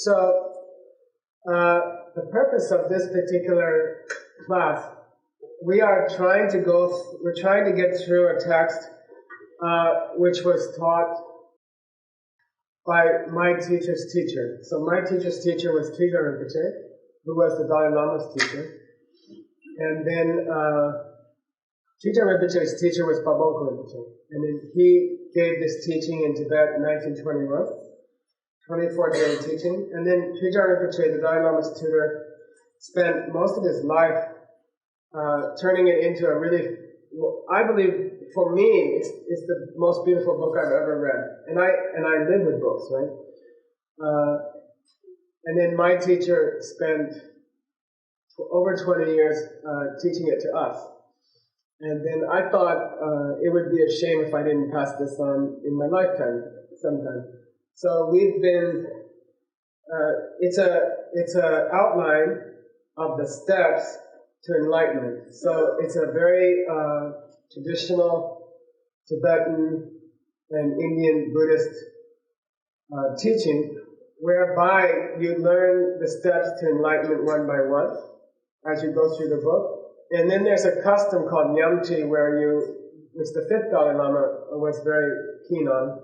So, the purpose of this particular class, we're trying to get through a text which was taught by my teacher's teacher. So my teacher's teacher was Geshe Rinpoche, who was the Dalai Lama's teacher. And then Geshe Rinpoche's teacher was Pabongka Rinpoche. And then he gave this teaching in Tibet in 1921, 24-day teaching. And then Geshe Rinpoche, the Dalai Lama's tutor, spent most of his life turning it into a really, I believe, for me, it's the most beautiful book I've ever read. And I live with books, right? And then my teacher spent over 20 years teaching it to us. And then I thought it would be a shame if I didn't pass this on in my lifetime sometime. So we've been, it's a outline of the steps to enlightenment. So it's a very traditional Tibetan and Indian Buddhist teaching, whereby you learn the steps to enlightenment one by one as you go through the book. And then there's a custom called Nyamchi, which the fifth Dalai Lama was very keen on,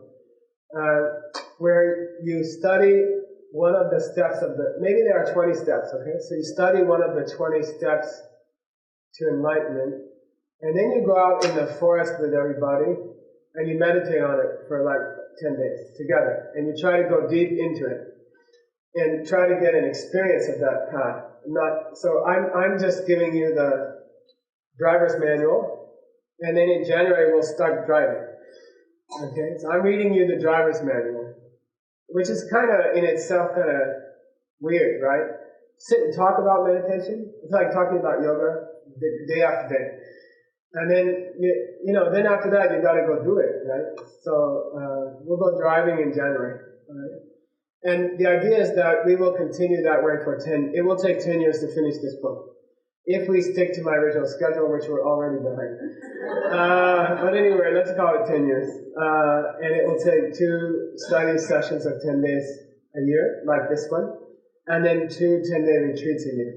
where you study one of the steps maybe there are 20 steps, okay? So you study one of the 20 steps to enlightenment, and then you go out in the forest with everybody, and you meditate on it for like 10 days together, and you try to go deep into it, and try to get an experience of that path. So I'm just giving you the driver's manual, and then in January we'll start driving. Okay, so I'm reading you the driver's manual, which is kind of in itself kind of weird, right? Sit and talk about meditation. It's like talking about yoga day after day. And then, then after that, you got to go do it, right? So we'll go driving in January. Right? And the idea is that we will continue that way it will take 10 years to finish this book. If we stick to my original schedule, which we're already behind. But anyway, let's call it 10 years. And it will take 2 study sessions of 10 days a year, like this one, and then 2 10-day retreats a year,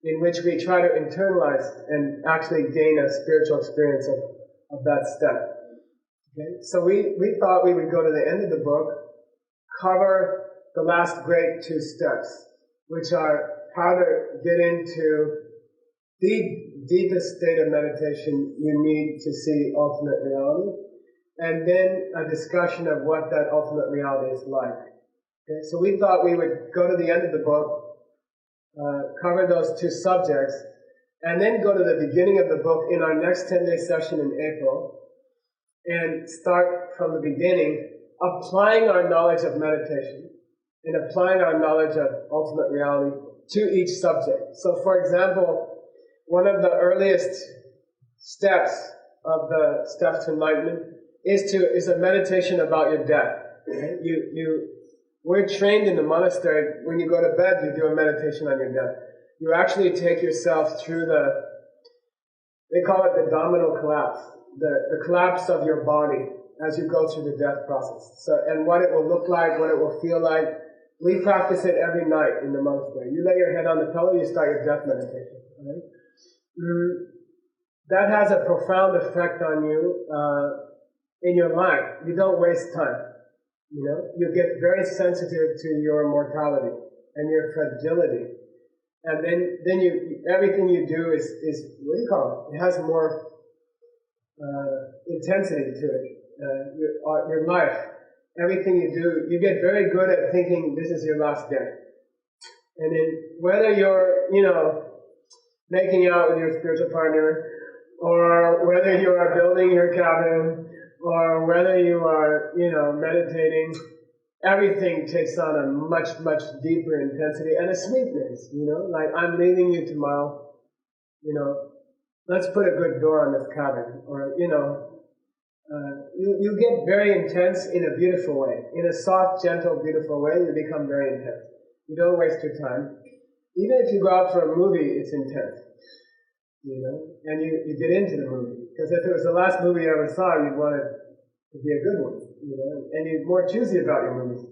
in which we try to internalize and actually gain a spiritual experience of that step. Okay? So we thought we would go to the end of the book, cover the last great 2 steps, which are how to get into the deepest state of meditation you need to see ultimate reality, and then a discussion of what that ultimate reality is like. Okay? So we thought we would go to the end of the book, cover those 2 subjects, and then go to the beginning of the book in our next 10-day session in April, and start from the beginning, applying our knowledge of meditation and applying our knowledge of ultimate reality to each subject. So for example, one of the earliest steps of the steps to enlightenment is a meditation about your death. Okay? We're trained in the monastery, when you go to bed, you do a meditation on your death. You actually take yourself through they call it the abdominal collapse, the collapse of your body as you go through the death process. So, and what it will look like, what it will feel like. We practice it every night in the monastery. You lay your head on the pillow, you start your death meditation. Right? That has a profound effect on you in your life. You don't waste time. You get very sensitive to your mortality and your fragility, and then everything you do is what do you call it? It has more intensity to it. Your life, everything you do, you get very good at thinking this is your last day, and then whether you're making out with your spiritual partner, or whether you are building your cabin, or whether you are, meditating, everything takes on a much, much deeper intensity and a sweetness, like I'm leaving you tomorrow, let's put a good door on this cabin, or, you get very intense in a beautiful way. In a soft, gentle, beautiful way, you become very intense. You don't waste your time. Even if you go out for a movie, it's intense, and you get into the movie. Because if it was the last movie you ever saw, you'd want it to be a good one, and you're more choosy about your movies.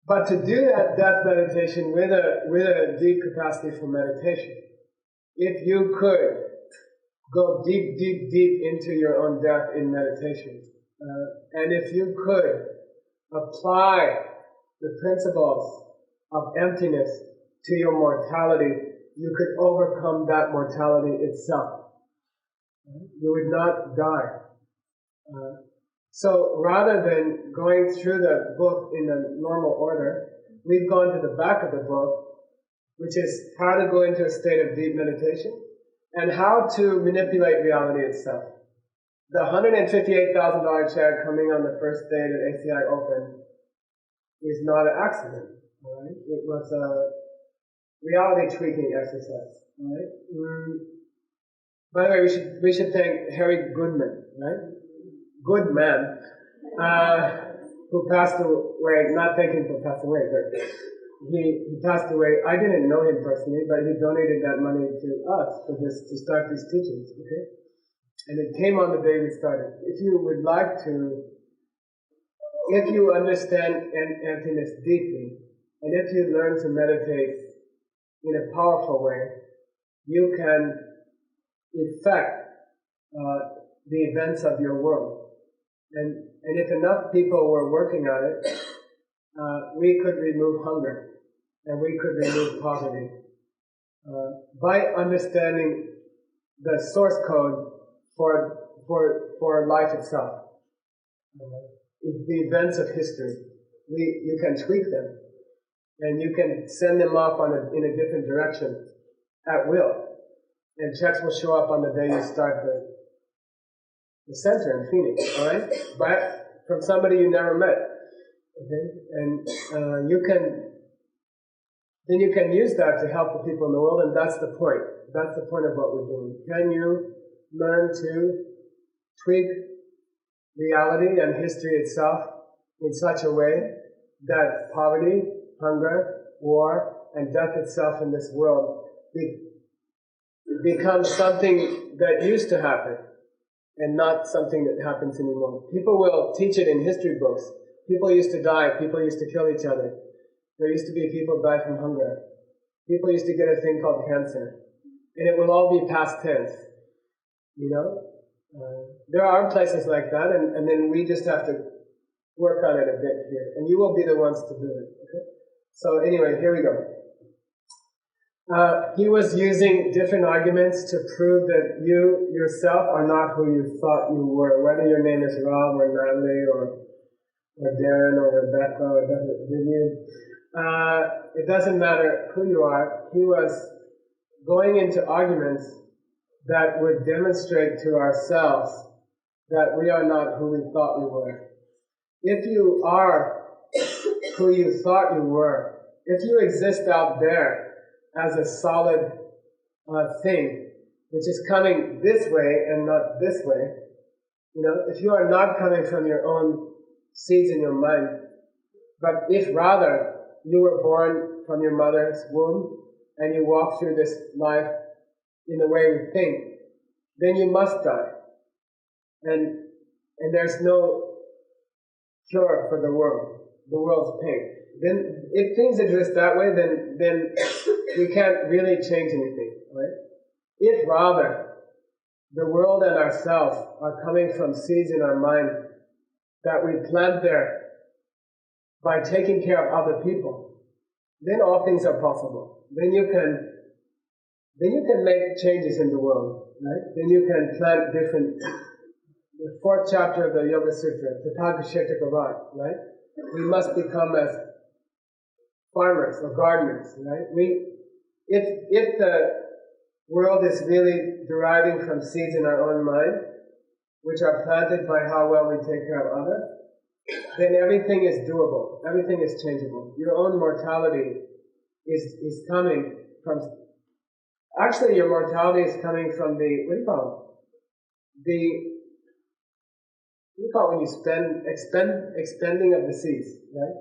But to do that death meditation with a deep capacity for meditation, if you could go deep, deep, deep into your own death in meditation, and if you could apply the principles of emptiness to your mortality, you could overcome that mortality itself. You would not die. So rather than going through the book in the normal order, we've gone to the back of the book, which is how to go into a state of deep meditation and how to manipulate reality itself. The $158,000 check coming on the first day that ACI opened is not an accident. Right? It was a reality tweaking exercise. Right? By the way, we should thank Harry Goodman, right? Good man, who passed away, not thanking for passed away, but he passed away. I didn't know him personally, but he donated that money to us to start these teachings, okay? And it came on the day we started. If you would like to, if you understand emptiness deeply, and if you learn to meditate in a powerful way, you can affect the events of your world. And if enough people were working on it, we could remove hunger and we could remove poverty by understanding the source code for life itself. The events of history, you can tweak them and you can send them off in a different direction at will, and checks will show up on the day you start the center in Phoenix, all right? But from somebody you never met, okay? And you can use that to help the people in the world, and that's the point. That's the point of what we're doing. Can you learn to tweak reality and history itself in such a way that poverty, hunger, war, and death itself in this world becomes something that used to happen, and not something that happens anymore. People will teach it in history books. People used to die. People used to kill each other. There used to be people die from hunger. People used to get a thing called cancer. And it will all be past tense. You know? There are places like that, and then we just have to work on it a bit here. And you will be the ones to do it. Okay? So anyway, here we go. He was using different arguments to prove that you yourself are not who you thought you were, whether your name is Rob or Natalie or Darren or Rebecca or Vivian. It doesn't matter who you are. He was going into arguments that would demonstrate to ourselves that we are not who we thought we were. If you are who you thought you were, if you exist out there as a solid thing, which is coming this way and not this way, you know, if you are not coming from your own seeds in your mind, but if rather you were born from your mother's womb and you walk through this life in the way we think, then you must die. And there's no cure for the world's pain. Then, if things exist that way, then we can't really change anything, right? If rather the world and ourselves are coming from seeds in our mind that we plant there by taking care of other people, then all things are possible. Then you can make changes in the world, right? Then you can plant different. The 4th chapter of the Yoga Sutra, Tathagashetakavat, right? We must become as farmers or gardeners, right? If the world is really deriving from seeds in our own mind, which are planted by how well we take care of others, then everything is doable. Everything is changeable. Your own mortality is coming from. Actually, your mortality is coming from the what do you call it when you expending of the seeds, right?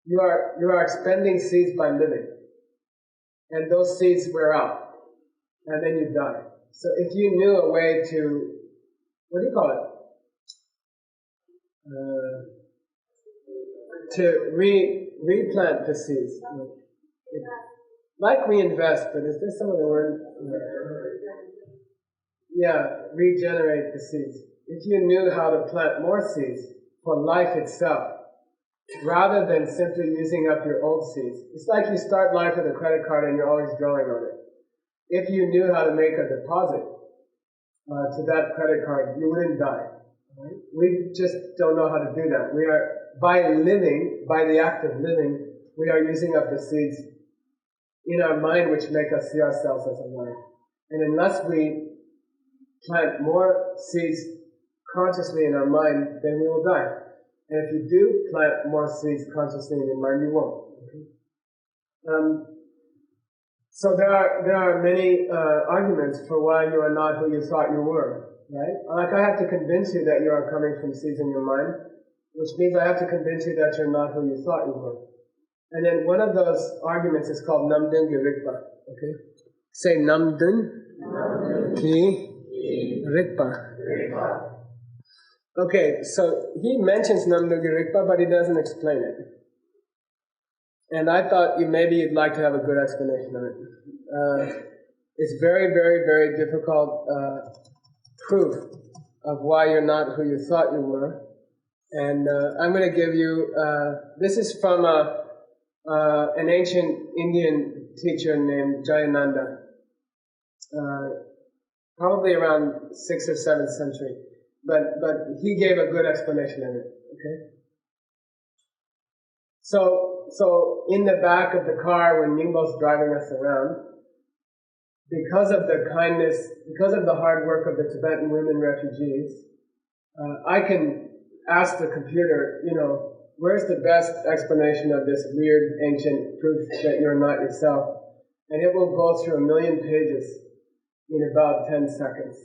You are expending seeds by living, and those seeds wear out, and then you die. So if you knew a way to, what do you call it? replant the seeds. Like reinvest, but is there some other word? Yeah, regenerate the seeds. If you knew how to plant more seeds for life itself, rather than simply using up your old seeds. It's like you start life with a credit card and you're always drawing on it. If you knew how to make a deposit to that credit card, you wouldn't die. Right? We just don't know how to do that. We are, by the act of living, we are using up the seeds in our mind which make us see ourselves as alive. And unless we plant more seeds consciously in our mind, then we will die. And if you do plant more seeds consciously in your mind, you won't. Okay? So there are many arguments for why you are not who you thought you were, right? Like I have to convince you that you are coming from seeds in your mind, which means I have to convince you that you're not who you thought you were. And then one of those arguments is called Namdun Girikpa. Okay? Say Namdun Ki Rikpa. Okay, so he mentions Namdun Girikpa, but he doesn't explain it. And I thought maybe you'd like to have a good explanation of it. It's very, very, very difficult proof of why you're not who you thought you were. And I'm going to give you, this is from an ancient Indian teacher named Jayananda, probably around 6th or 7th century. But he gave a good explanation of it, okay? So in the back of the car when Ningbo's driving us around, because of the kindness, because of the hard work of the Tibetan women refugees, I can ask the computer, where's the best explanation of this weird ancient proof that you're not yourself? And it will go through 1 million pages in about 10 seconds.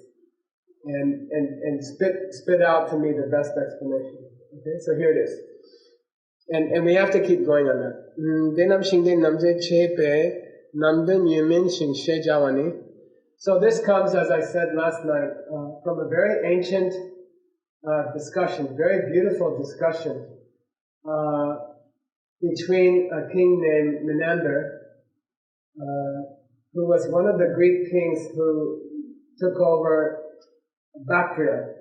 And spit out to me the best explanation. Okay, so here it is. And we have to keep going on that. So this comes, as I said last night, from a very ancient discussion, very beautiful discussion between a king named Menander, who was one of the Greek kings who took over Bactria,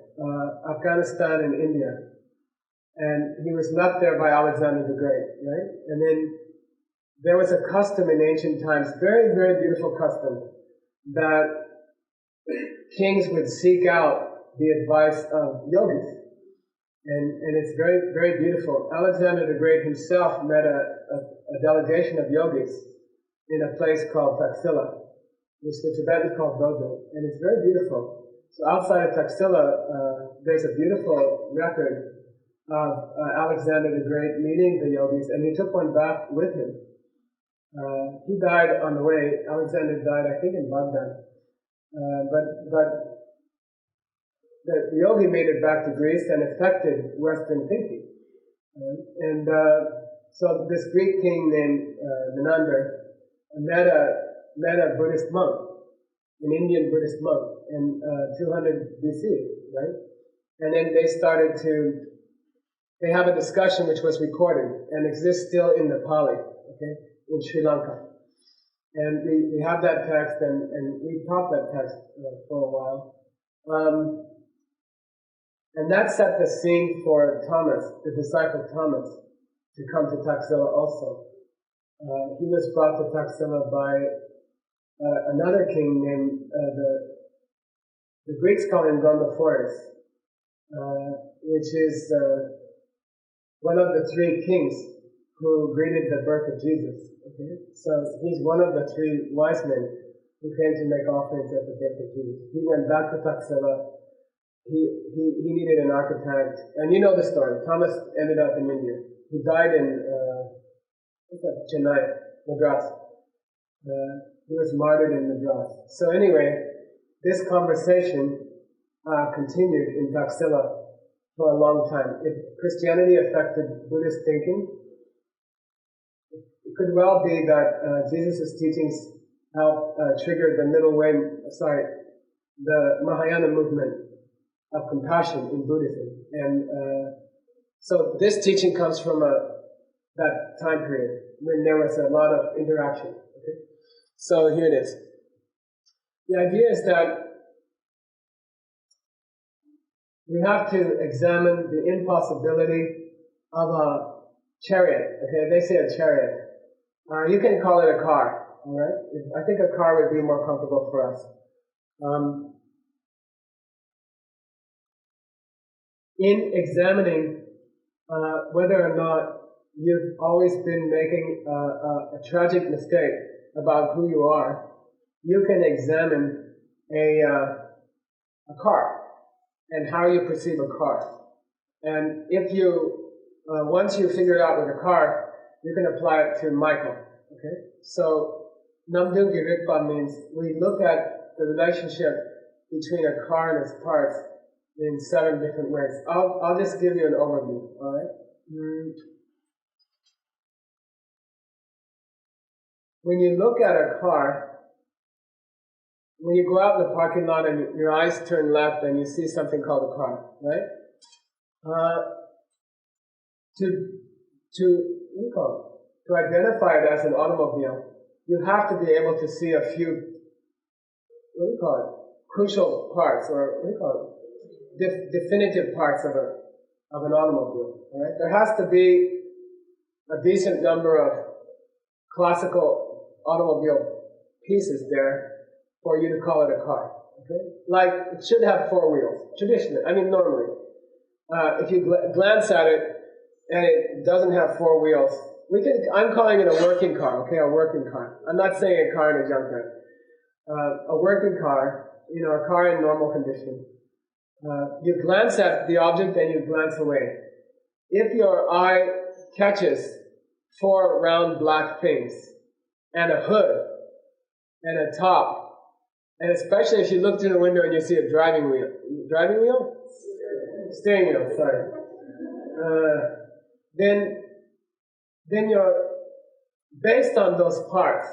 Afghanistan and India. And he was left there by Alexander the Great, right? And then there was a custom in ancient times, very, very beautiful custom, that kings would seek out the advice of yogis. And it's very, very beautiful. Alexander the Great himself met a delegation of yogis in a place called Taxila, which the Tibetans call Dojo. And it's very beautiful. So outside of Taxila, there's a beautiful record of Alexander the Great meeting the yogis, and he took one back with him. He died on the way. Alexander died, I think, in Baghdad. But the yogi made it back to Greece and affected Western thinking. So this Greek king named Menander met a Buddhist monk, an Indian Buddhist monk, in 200 BC, right? And then they have a discussion which was recorded and exists still in the Pali, okay, in Sri Lanka. And we have that text and we taught that text for a while. And that set the scene for Thomas, the disciple Thomas, to come to Taxila also. He was brought to Taxila by another king named, the Greeks call him Gondophoros, which is one of the 3 kings who greeted the birth of Jesus. Okay? So he's one of the 3 wise men who came to make offerings at the birth of Jesus. He went back to Taxila. He needed an architect. And you know the story. Thomas ended up in India. He died in Chennai, Madras. He was martyred in Madras. So anyway, this conversation continued in Taxila for a long time. If Christianity affected Buddhist thinking, it could well be that Jesus' teachings helped trigger the Mahayana movement of compassion in Buddhism. And so this teaching comes from that time period when there was a lot of interaction. Okay? So here it is. The idea is that we have to examine the impossibility of a chariot. Okay, they say a chariot. You can call it a car. All right. I think a car would be more comfortable for us. In examining whether or not you've always been making a tragic mistake about who you are, you can examine a car and how you perceive a car. And if you, once you figure it out with a car, you can apply it to Michael. Okay? So, Namdung Girikpa means we look at the relationship between a car and its parts in 7 different ways. I'll just give you an overview, alright? When you look at a car, when you go out in the parking lot and your eyes turn left and you see something called a car, right? To identify it as an automobile, you have to be able to see a few, crucial parts, or definitive parts of an automobile, right? There has to be a decent number of classical automobile pieces there for you to call it a car, okay? Like, it should have 4 wheels, traditionally, normally. If you glance at it and it doesn't have 4 wheels, I'm calling it a working car, okay, a working car. I'm not saying a car in a junkyard. A working car, a car in normal condition. You glance at the object and you glance away. If your eye catches 4 round black things, and a hood, and a top, and especially if you look through the window and you see a driving wheel. Driving wheel? Steering wheel, sorry. Then you're, based on those parts,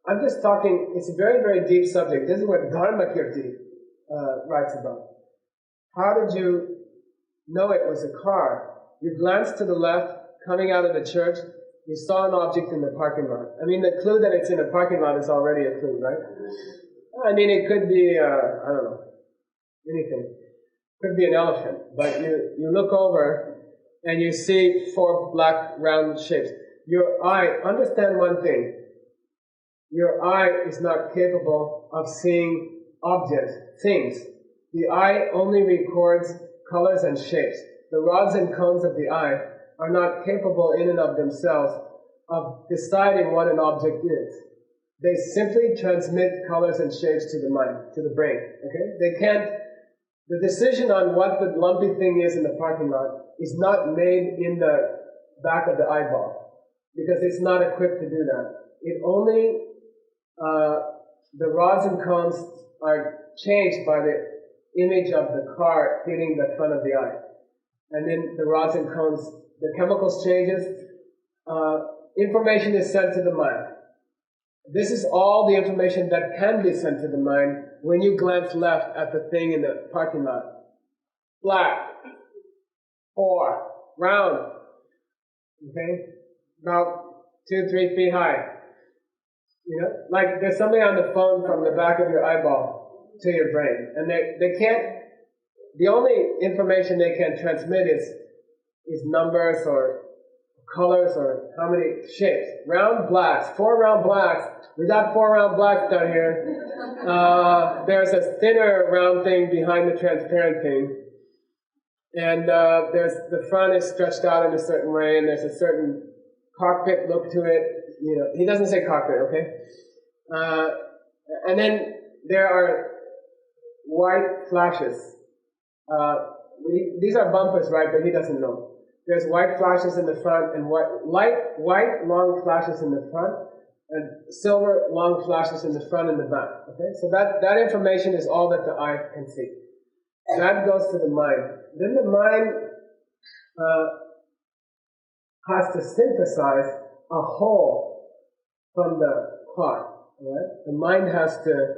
I'm just talking, it's a very, very deep subject. This is what Dharmakirti writes about. How did you know it was a car? You glanced to the left, coming out of the church, you saw an object in the parking lot. The clue that it's in a parking lot is already a clue, right? It could be, I don't know, anything. Could be an elephant, but you look over and you see 4 black round shapes. Your eye, understand one thing, your eye is not capable of seeing objects, things. The eye only records colors and shapes. The rods and cones of the eye are not capable in and of themselves of deciding what an object is. They simply transmit colors and shapes to the mind, to the brain, okay? They can't, the decision on what the lumpy thing is in the parking lot is not made in the back of the eyeball, because it's not equipped to do that. It only, the rods and cones are changed by the image of the car hitting the front of the eye. And then the rods and cones, the chemicals changes, information is sent to the mind. This is all the information that can be sent to the mind when you glance left at the thing in the parking lot. Black, 4, round, okay, about 2-3 feet high. Like there's something on the phone from the back of your eyeball to your brain, and they can't. The only information they can transmit is numbers or colors or how many shapes. Round blacks, 4 round blacks. We got 4 round blacks down here. There's a thinner round thing behind the transparent thing. And there's the front is stretched out in a certain way, and there's a certain cockpit look to it. He doesn't say cockpit, okay? And then there are white flashes. These are bumpers, right? But he doesn't know. There's white flashes in the front and white long flashes in the front and silver long flashes in the front and the back. Okay, so that information is all that the eye can see. That goes to the mind. Then the mind has to synthesize a whole from the part. Right? The mind has to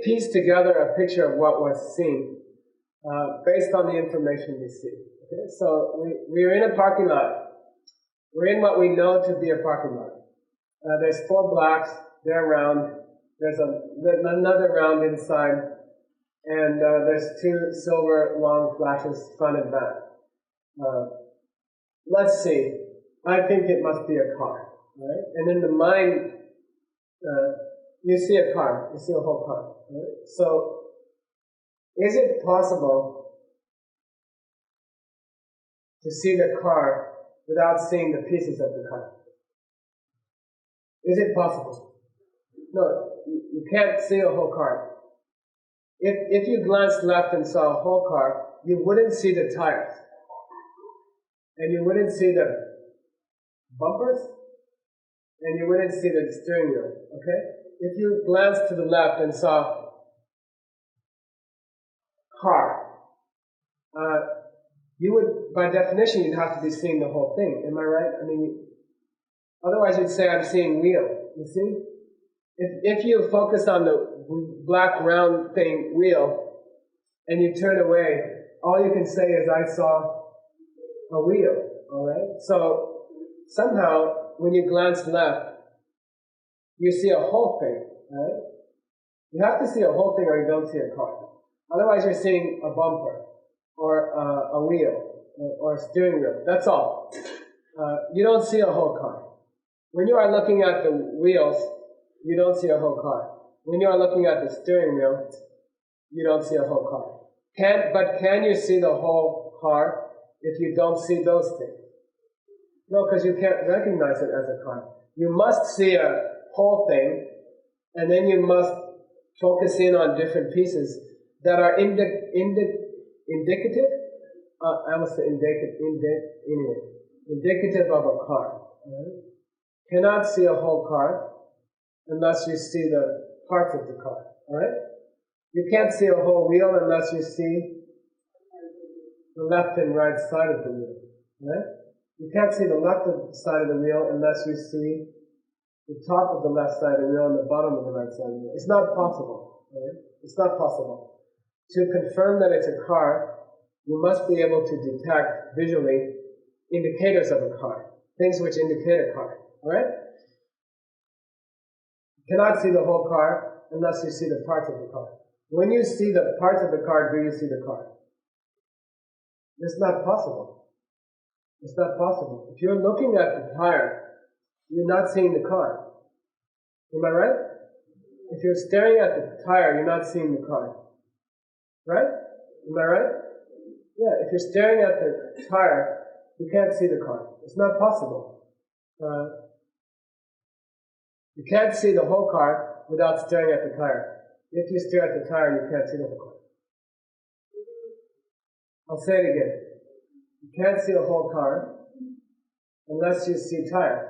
piece together a picture of what was seen based on the information we see. Okay, so we're in a parking lot. We're in what we know to be a parking lot. There's 4 blocks, they're round. There's another round inside, and there's 2 silver long flashes front and back. Let's see. I think it must be a car, right? And in the mind, you see a car. You see a whole car, right? So, is it possible to see the car without seeing the pieces of the car? Is it possible? No, you can't see a whole car. If you glanced left and saw a whole car, you wouldn't see the tires. And you wouldn't see the bumpers. And you wouldn't see the steering wheel, okay? If you glanced to the left and saw car, you would, by definition, you'd have to be seeing the whole thing. Am I right? I mean, otherwise you'd say, I'm seeing wheel. You see? If you focus on the black round thing, wheel, and you turn away, all you can say is, I saw a wheel. Alright? So, somehow, when you glance left, you see a whole thing. Right? You have to see a whole thing or you don't see a car. Otherwise you're seeing a bumper, or a wheel, or a steering wheel. That's all. You don't see a whole car. When you are looking at the wheels, you don't see a whole car. When you are looking at the steering wheel, you don't see a whole car. But can you see the whole car if you don't see those things? No, because you can't recognize it as a car. You must see a whole thing, and then you must focus in on different pieces that are indicative. I must say indicative of a car. Right? Cannot see a whole car unless you see the parts of the car. Alright? You can't see a whole wheel unless you see the left and right side of the wheel. Right? You can't see the left side of the wheel unless you see the top of the left side of the wheel and the bottom of the right side of the wheel. It's not possible. Right? It's not possible. To confirm that it's a car, you must be able to detect visually indicators of a car, things which indicate a car. Alright? You cannot see the whole car unless you see the parts of the car. When you see the parts of the car, do you see the car? It's not possible. It's not possible. If you're looking at the tire, you're not seeing the car. Am I right? If you're staring at the tire, you're not seeing the car. Right? Am I right? Yeah, if you're staring at the tire, you can't see the car. It's not possible. You can't see the whole car without staring at the tire. If you stare at the tire, you can't see the whole car. I'll say it again. You can't see a whole car unless you see tires.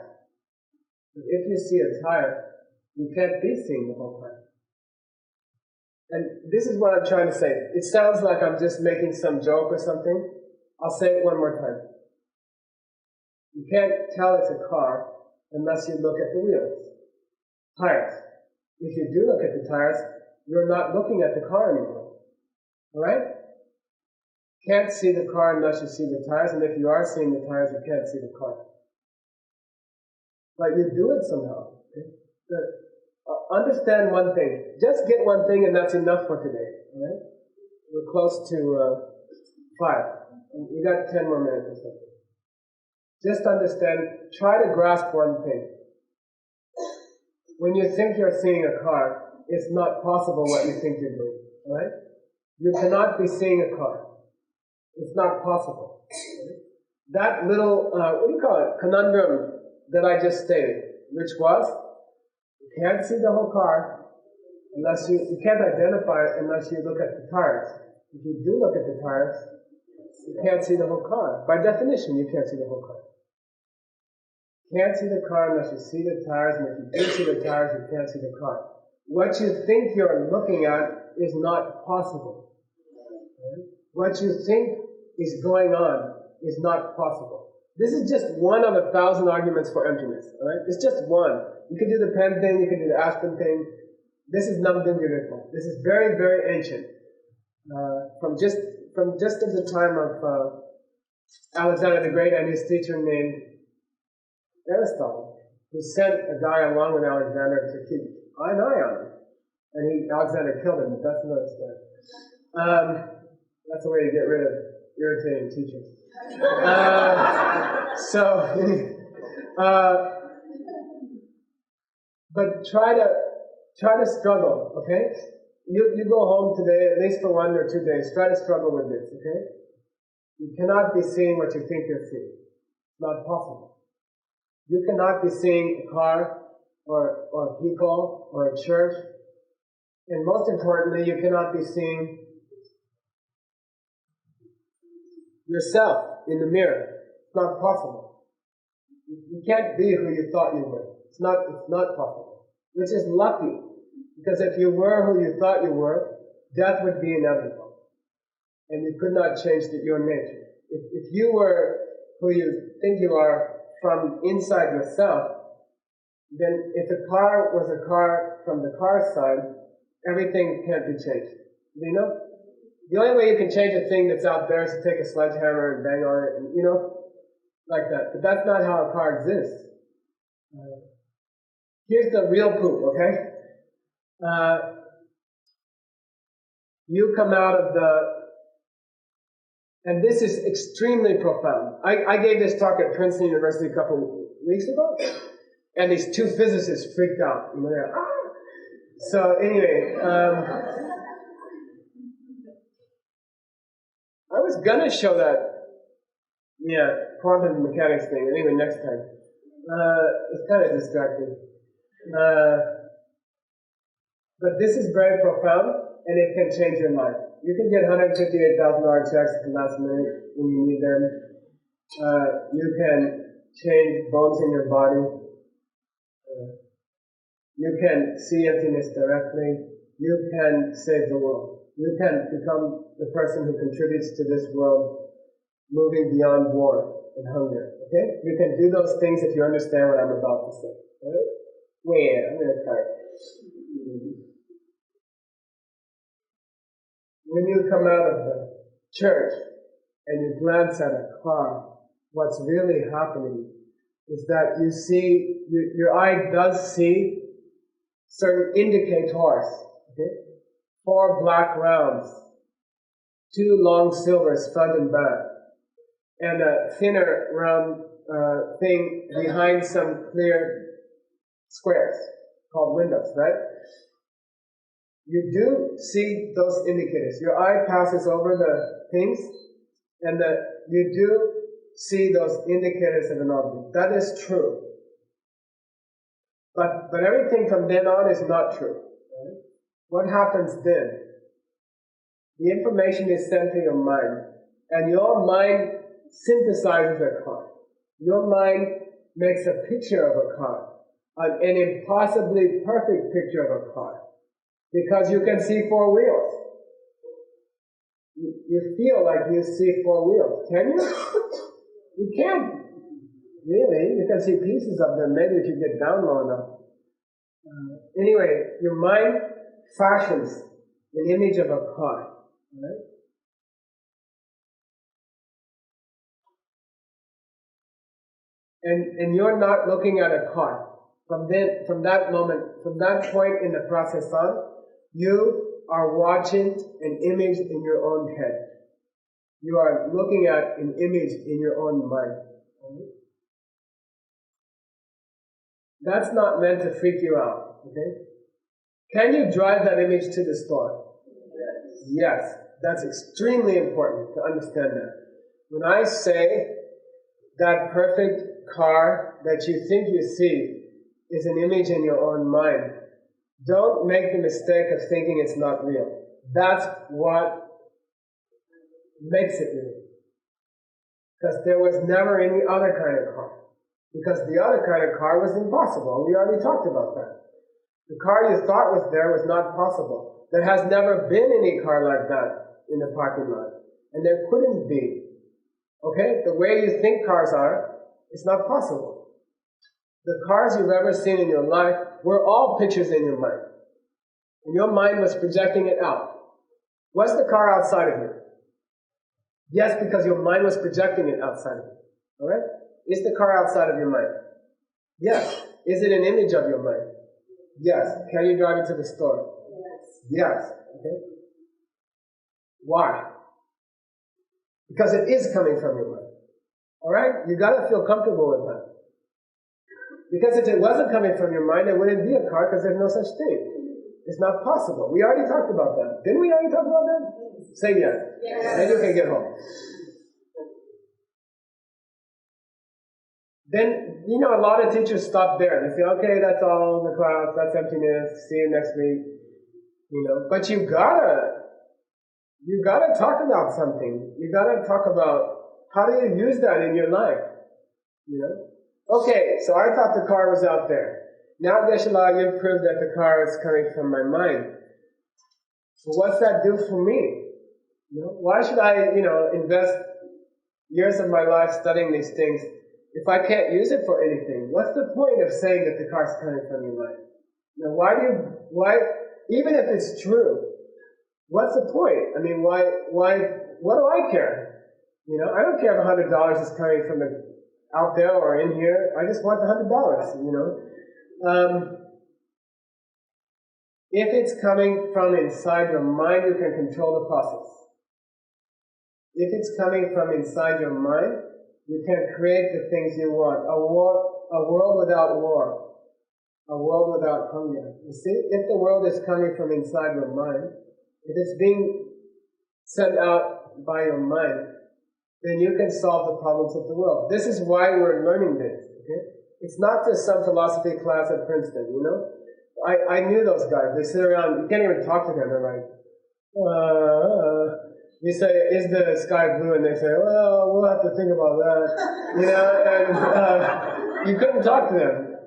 But if you see a tire, you can't be seeing the whole car. And this is what I'm trying to say. It sounds like I'm just making some joke or something. I'll say it one more time. You can't tell it's a car unless you look at the wheels. Tires. If you do look at the tires, you're not looking at the car anymore. Alright? Can't see the car unless you see the tires, and if you are seeing the tires, you can't see the car. But you do it somehow. Okay? Understand one thing. Just get one thing and that's enough for today. Alright? We're close to 5. We got 10 more minutes or something. Just understand, try to grasp one thing. When you think you're seeing a car, it's not possible what you think you're doing. Alright? You cannot be seeing a car. It's not possible. Right? That little, conundrum that I just stated, which was, you can't see the whole car unless you can't identify it unless you look at the tires. If you do look at the tires, you can't see the whole car. By definition, you can't see the whole car. You can't see the car unless you see the tires, and if you do see the tires, you can't see the car. What you think you're looking at is not possible. Right? What you think is going on is not possible. This is just one of 1,000 arguments for emptiness. Alright? It's just one. You can do the pen thing, you can do the aspen thing. This is Namdingyurikma. This is very, very ancient. From just at the time of Alexander the Great and his teacher named Aristotle, who sent a guy along with Alexander to keep an eye on him. And Alexander killed him. That's another story. That's a way to get rid of irritating teachers. But try to struggle, okay? You go home today, at least for 1 or 2 days, try to struggle with this, okay? You cannot be seeing what you think you're seeing. It's not possible. You cannot be seeing a car, or people, or a church, and most importantly, you cannot be seeing yourself in the mirror. It's not possible. You can't be who you thought you were. It's not possible. Which is lucky, because if you were who you thought you were, death would be inevitable. And you could not change your nature. If you were who you think you are from inside yourself, then if a car was a car from the car side, everything can't be changed. Do you know? The only way you can change a thing that's out there is to take a sledgehammer and bang on it, and, you know, like that. But that's not how a car exists. Here's the real poop, okay? You come out of and this is extremely profound. I gave this talk at Princeton University a couple of weeks ago, and these two physicists freaked out. You know, they're, ah! So anyway, I was gonna show that, quantum mechanics thing. Anyway, next time. It's kind of distracting. But this is very profound, and it can change your life. You can get $158,000 checks at the last minute when you need them. You can change bones in your body. You can see emptiness directly. You can save the world. You can become the person who contributes to this world, moving beyond war and hunger. Okay? You can do those things if you understand what I'm about to say. Right? Wait, I'm going to try. When you come out of the church and you glance at a car, what's really happening is that you see, your eye does see certain indicators, okay? 4 black rounds, 2 long silvers front and back, and a thinner round thing behind some clear squares called windows, right? You do see those indicators. Your eye passes over the things, and you do see those indicators of an object. That is true. But everything from then on is not true. Right? What happens then? The information is sent to your mind, and your mind synthesizes a car. Your mind makes a picture of a car, an impossibly perfect picture of a car, because you can see 4 wheels. You feel like you see 4 wheels. Can you? You can't. Really, you can see pieces of them, maybe if you get down low enough. Anyway, your mind fashions an image of a car, right? And you're not looking at a car. From that moment, from that point in the process on, you are watching an image in your own head. You are looking at an image in your own mind. Right? That's not meant to freak you out, okay? Can you drive that image to the store? Yes. That's extremely important to understand that. When I say that perfect car that you think you see is an image in your own mind, don't make the mistake of thinking it's not real. That's what makes it real. Because there was never any other kind of car. Because the other kind of car was impossible. We already talked about that. The car you thought was there was not possible. There has never been any car like that in the parking lot. And there couldn't be. Okay? The way you think cars are, it's not possible. The cars you've ever seen in your life were all pictures in your mind. And your mind was projecting it out. What's the car outside of you? Yes, because your mind was projecting it outside of you. Alright? Is the car outside of your mind? Yes. Is it an image of your mind? Yes. Can you drive it to the store? Yes. Okay. Why? Because it is coming from your mind. Alright? You gotta feel comfortable with that. Because if it wasn't coming from your mind, it wouldn't be a car because there's no such thing. It's not possible. We already talked about that. Didn't we already talk about that? Say yes. Yes. Then you can get home. Then, a lot of teachers stop there. They say, okay, that's all in the class, that's emptiness, see you next week. But you gotta talk about something. You gotta talk about how do you use that in your life. Okay, so I thought the car was out there. Now, Geshe-la, you've proved that the car is coming from my mind. So what's that do for me? Why should I, invest years of my life studying these things if I can't use it for anything? What's the point of saying that the car is coming from your mind? Why, even if it's true, what's the point? I mean, why, what do I care? I don't care if $100 is coming from out there or in here. I just want the $100, If it's coming from inside your mind, you can control the process. If it's coming from inside your mind, you can create the things you want. A world without war. A world without hunger. You see, if the world is coming from inside your mind, if it's being sent out by your mind, then you can solve the problems of the world. This is why we're learning this, okay? It's not just some philosophy class at Princeton, I knew those guys. They sit around, you can't even talk to them. They're like, you say, is the sky blue? And they say, well, we'll have to think about that. And you couldn't talk to them.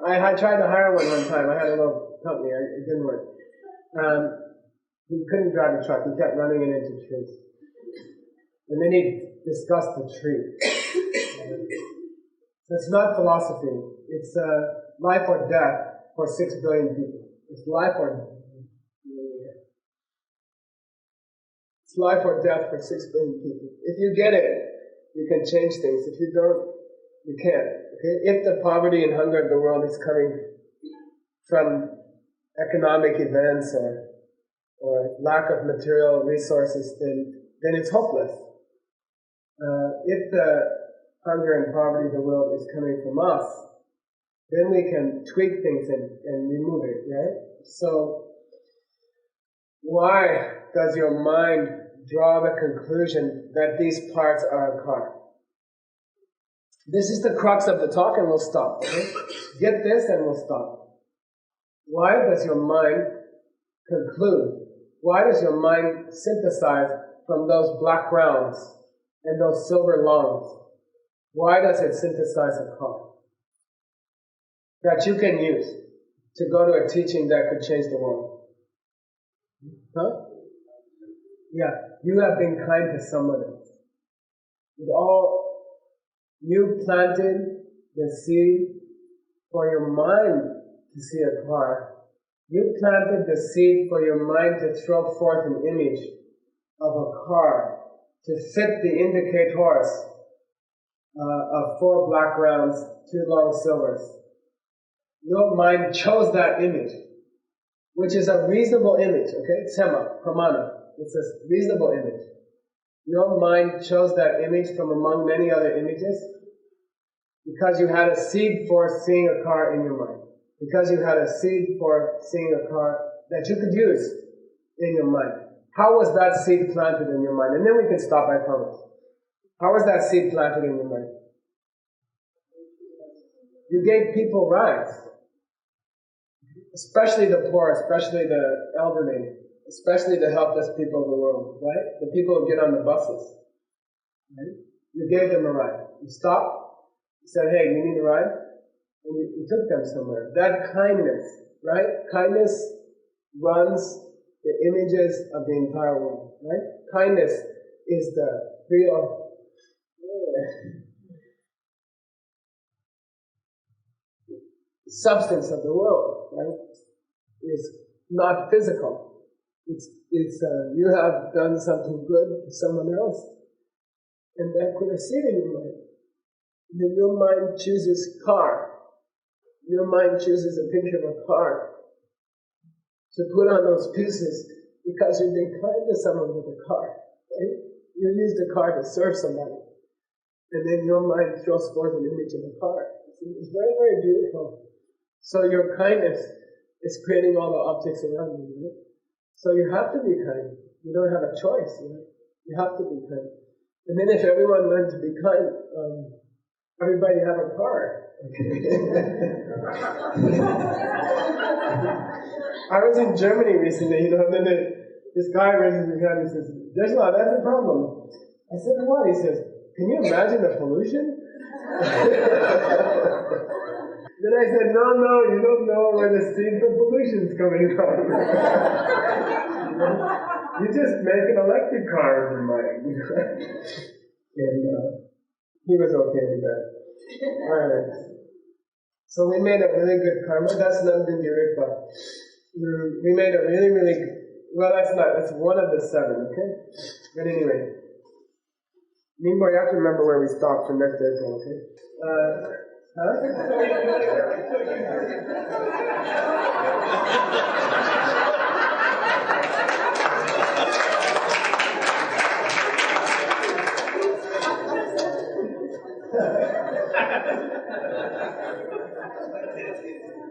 I tried to hire one time. I had a little company. It didn't work. He couldn't drive the truck. He kept running it into trees. And then he discussed the tree. So it's not philosophy. It's life or death for 6 billion people. It's life or death for 6 billion people. If you get it, you can change things. If you don't, you can't. Okay? If the poverty and hunger of the world is coming from economic events or lack of material resources, then it's hopeless. If the hunger and poverty of the world is coming from us, then we can tweak things and remove it, right? So, why does your mind draw the conclusion that these parts are a car? This is the crux of the talk, and we'll stop, okay? Get this and we'll stop. Why does your mind conclude? Why does your mind synthesize from those black grounds and those silver lawns? Why does it synthesize a car that you can use to go to a teaching that could change the world? Huh? Yeah, you have been kind to someone else. You planted the seed for your mind to see a car. You planted the seed for your mind to throw forth an image of a car to fit the indicators of 4 black rounds, 2 long silvers. Your mind chose that image, which is a reasonable image, okay? Sema, pramana. It's a reasonable image. Your mind chose that image from among many other images because you had a seed for seeing a car in your mind. Because you had a seed for seeing a car that you could use in your mind. How was that seed planted in your mind? And then we can stop, I promise. How was that seed planted in your mind? You gave people rights. Especially the poor, especially the elderly, especially the helpless people of the world, right? The people who get on the buses. Right? You gave them a ride. You stopped, you said, hey, you need a ride? And you took them somewhere. That kindness, right? Kindness runs the images of the entire world, right? Kindness is the real substance of the world, right? It's not physical. It's you have done something good to someone else, and then put a seed in your mind. And then your mind chooses car. Your mind chooses a picture of a car to put on those pieces because you've been kind to someone with a car, right? You use the car to serve somebody. And then your mind throws forth an image of a car. It's very, very beautiful. So your kindness is creating all the objects around you, right? So you have to be kind. You don't have a choice, right? You have to be kind. And then if everyone learned to be kind, everybody have a car. I was in Germany recently, and then this guy raises his hand and says, "Geshe, that's a problem." I said, "What?" He says, "Can you imagine the pollution?" Then I said, no, you don't know where the seeds of pollution is coming from. You just make an electric car in your mind. And he was okay with that. Alright. So we made a really good karma. That's Nandun Yuripa. We made a really, really, well, that's one of the 7, okay? But anyway. Ningbo, you have to remember where we stopped for next April, okay?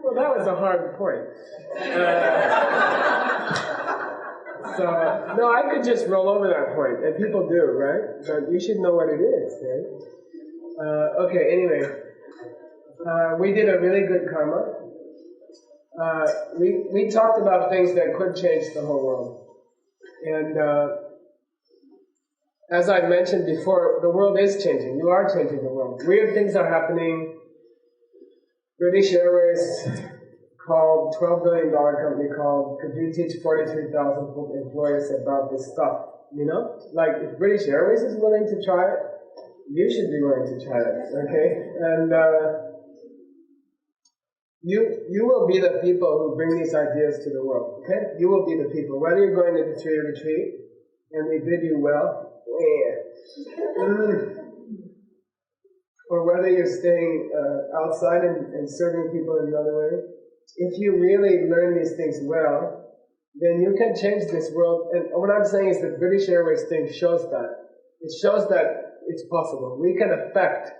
Well, that was a hard point. So, no, I could just roll over that point, and people do, right? But you should know what it is, right? Okay, anyway. We did a really good karma. We talked about things that could change the whole world. And as I mentioned before, the world is changing. You are changing the world. Weird things are happening. British Airways called, $12 billion company called, could you teach 43,000 employees about this stuff? You know? Like, if British Airways is willing to try it, you should be willing to try it, okay? And you will be the people who bring these ideas to the world, okay? You will be the people. Whether you're going to the 3 retreat, and we bid you well, or whether you're staying outside and serving people in another way, if you really learn these things well, then you can change this world. And what I'm saying is the British Airways thing shows that. It shows that it's possible. We can affect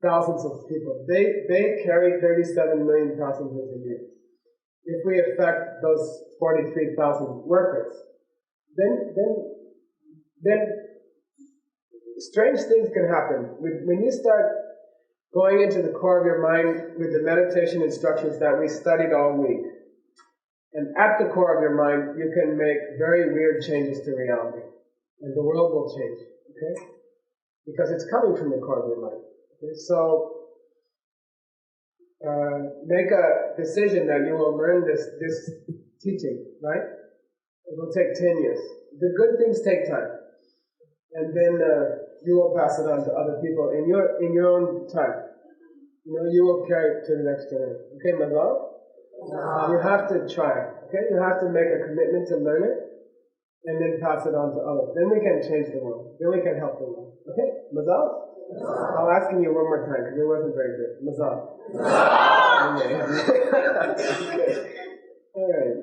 thousands of people. They carry 37 million passengers a year. If we affect those 43,000 workers, then strange things can happen. When you start going into the core of your mind with the meditation instructions that we studied all week, and at the core of your mind, you can make very weird changes to reality. And the world will change, okay? Because it's coming from the core of your mind. Okay? So, make a decision that you will learn this teaching, right? It will take 10 years. The good things take time. And then you will pass it on to other people in your own time. You know, you will carry it to the next generation. Okay, Mazal? You have to try. Okay, you have to make a commitment to learn it, and then pass it on to others. Then we can change the world. Then we can help the world. Okay, Mazal? I'm asking you one more time because it wasn't very good. Mazal. Okay. All right.